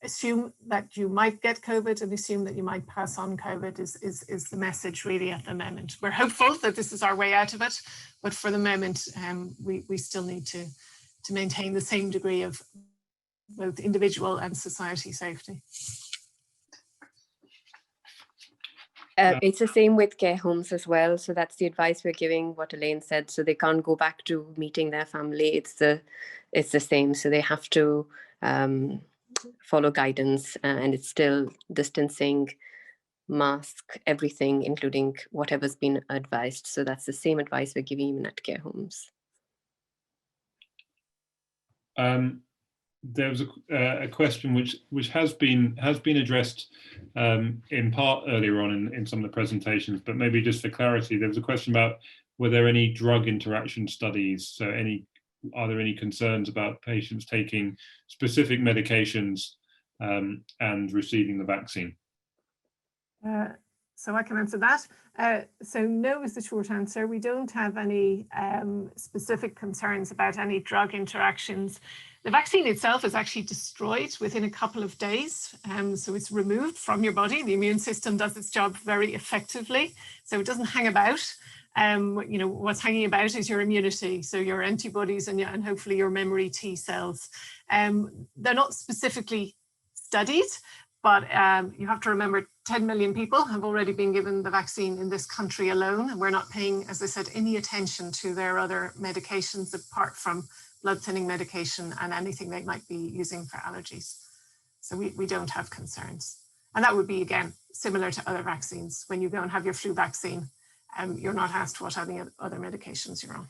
assume that you might get COVID and assume that you might pass on COVID is the message really at the moment. We're hopeful that this is our way out of it, but for the moment, we still need to maintain the same degree of both individual and society safety. It's the same with care homes as well. So that's the advice we're giving, what Elaine said. So they can't go back to meeting their family. It's the same. So they have to follow guidance, and it's still distancing, mask, everything, including whatever's been advised. So that's the same advice we're giving even at care homes. There was a question which has been addressed in part earlier on in some of the presentations, but maybe just for clarity, there was a question about were there any drug interaction studies? So are there any concerns about patients taking specific medications and receiving the vaccine? So I can answer that. So no is the short answer. We don't have any specific concerns about any drug interactions. The vaccine itself is actually destroyed within a couple of days. So it's removed from your body. The immune system does its job very effectively. So it doesn't hang about. You know, what's hanging about is your immunity. So your antibodies and hopefully your memory T cells. They're not specifically studied, but you have to remember 10 million people have already been given the vaccine in this country alone. And we're not paying, as I said, any attention to their other medications apart from blood thinning medication and anything they might be using for allergies. So we don't have concerns. And that would be, again, similar to other vaccines. When you go and have your flu vaccine, you're not asked what other medications you're on.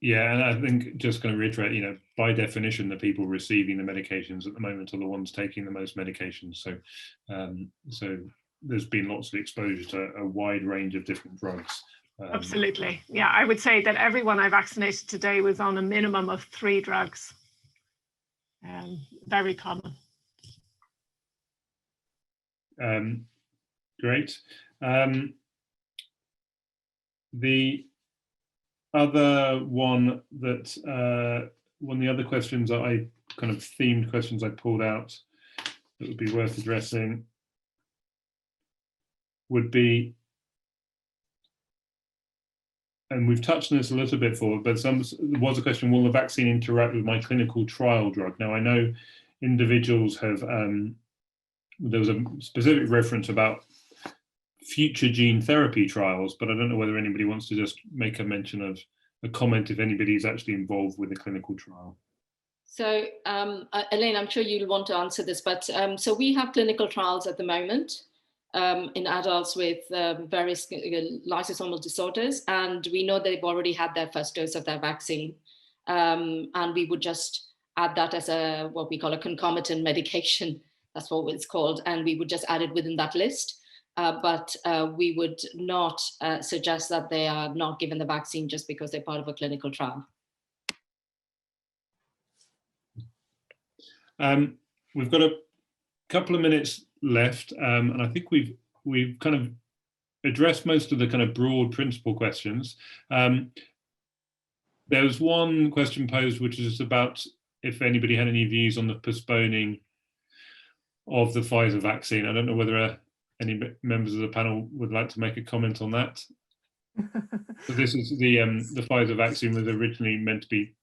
Yeah, and I think just going to reiterate, you know, by definition, the people receiving the medications at the moment are the ones taking the most medications. So, so there's been lots of exposure to a wide range of different drugs. Absolutely. Yeah, I would say that everyone I vaccinated today was on a minimum of 3 drugs. Very common. Great. The other one that one of the other questions that I kind of themed questions I pulled out that would be worth addressing would be, and we've touched on this a little bit before, but there was a question, will the vaccine interact with my clinical trial drug? Now, I know individuals have, there was a specific reference about future gene therapy trials, but I don't know whether anybody wants to just make a mention of a comment if anybody's actually involved with a clinical trial. So, Elaine, I'm sure you'll want to answer this, but so we have clinical trials at the moment in adults with various lysosomal disorders, and we know they've already had their first dose of their vaccine, and we would just add that as what we call a concomitant medication. That's what it's called, and we would just add it within that list. But we would not suggest that they are not given the vaccine just because they're part of a clinical trial. We've got a couple of minutes left, and I think we've kind of addressed most of the kind of broad principle questions. There was one question posed, which is about if anybody had any views on the postponing of the Pfizer vaccine. I don't know whether any members of the panel would like to make a comment on that. So this is the Pfizer vaccine was originally meant to be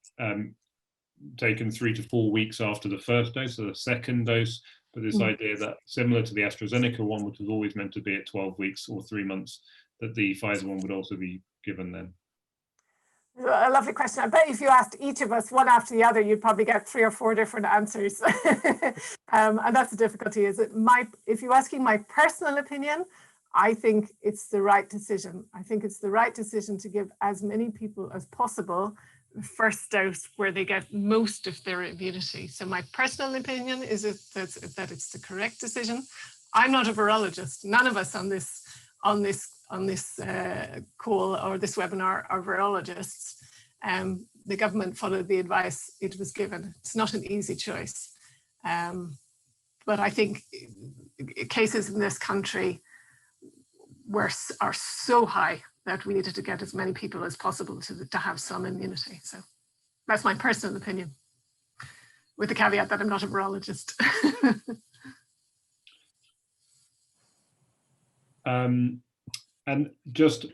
taken 3 to 4 weeks after the first dose, or the second dose, but this idea that similar to the AstraZeneca one, which was always meant to be at 12 weeks or 3 months, that the Pfizer one would also be given then. A lovely question. I bet if you asked each of us one after the other, you'd probably get 3 or 4 different answers. And that's the difficulty. If you're asking my personal opinion, I think it's the right decision. I think it's the right decision to give as many people as possible the first dose where they get most of their immunity. So my personal opinion is that it's the correct decision. I'm not a virologist. None of us on this call or this webinar are virologists. The government followed the advice it was given. It's not an easy choice. But I think cases in this country are so high that we needed to get as many people as possible to have some immunity. So that's my personal opinion, with the caveat that I'm not a virologist. And just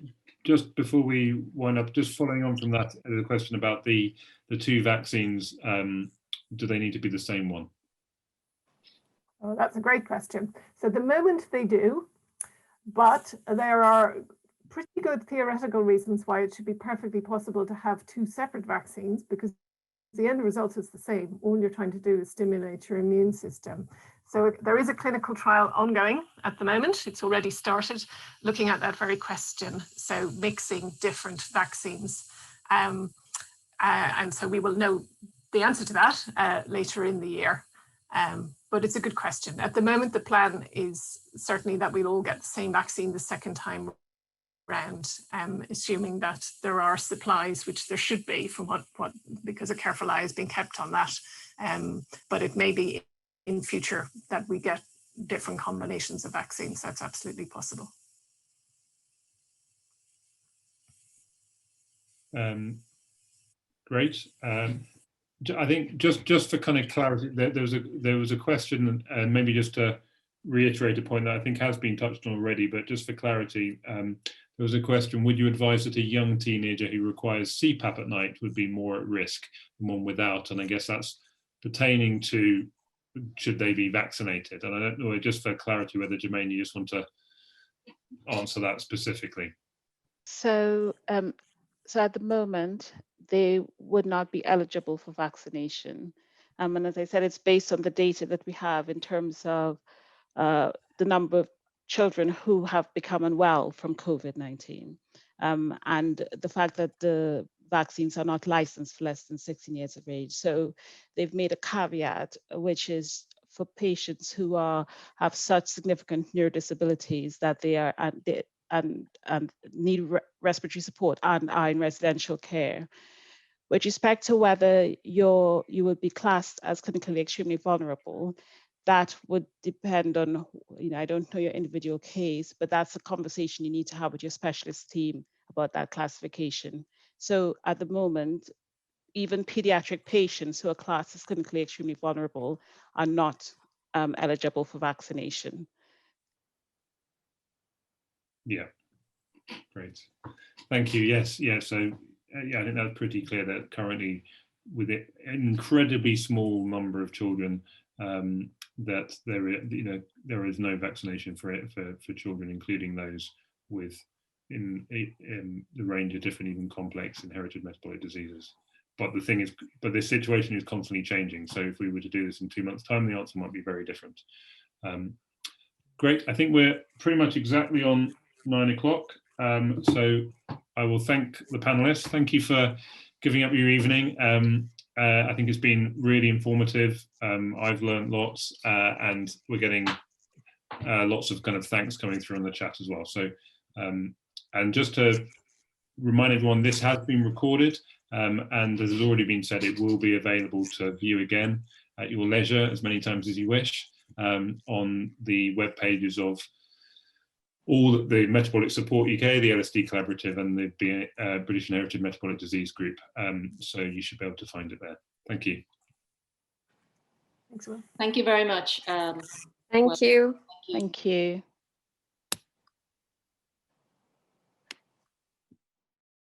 before we wind up, just following on from that, the question about the 2 vaccines, do they need to be the same one? Oh, that's a great question. So at the moment they do, but there are pretty good theoretical reasons why it should be perfectly possible to have 2 separate vaccines, because the end result is the same. All you're trying to do is stimulate your immune system. So there is a clinical trial ongoing at the moment. It's already started looking at that very question. So mixing different vaccines. And so we will know the answer to that later in the year. But it's a good question. At the moment, the plan is certainly that we'll all get the same vaccine the second time round, assuming that there are supplies, which there should be from what because a careful eye is being kept on that. But it may be in future that we get different combinations of vaccines. That's absolutely possible. Great. I think just for kind of clarity, there was a question, and maybe just to reiterate a point that I think has been touched on already, but just for clarity, there was a question: would you advise that a young teenager who requires CPAP at night would be more at risk than one without? And I guess that's pertaining to should they be vaccinated? And I don't know, just for clarity, whether Jermaine, you just want to answer that specifically. So, so at the moment, they would not be eligible for vaccination. And as I said, it's based on the data that we have in terms of the number of children who have become unwell from COVID-19, and the fact that the vaccines are not licensed for less than 16 years of age. So they've made a caveat, which is for patients who have such significant neurodisabilities that they are and need respiratory support and are in residential care. With respect to whether you would be classed as clinically extremely vulnerable, that would depend on, I don't know your individual case, but that's a conversation you need to have with your specialist team about that classification. So at the moment, even pediatric patients who are classed as clinically extremely vulnerable are not eligible for vaccination. Yeah, great. Thank you. Yes, yeah. So yeah, I think that's pretty clear that currently, with an incredibly small number of children, that there is no vaccination for children, including those with in the range of different, even complex inherited metabolic diseases. But the thing is, this situation is constantly changing. So if we were to do this in 2 months' time, the answer might be very different. Great. I think we're pretty much exactly on 9 o'clock. So I will thank the panelists. Thank you for giving up your evening. I think it's been really informative. I've learned lots, and we're getting lots of kind of thanks coming through on the chat as well. So, and just to remind everyone, this has been recorded, and as has already been said, it will be available to view again at your leisure as many times as you wish on the web pages of all the Metabolic Support UK, the LSD Collaborative, and the British Inherited Metabolic Disease Group. So you should be able to find it there. Thank you. Thanks, Will. Thank you very much. Thank you. Thank you.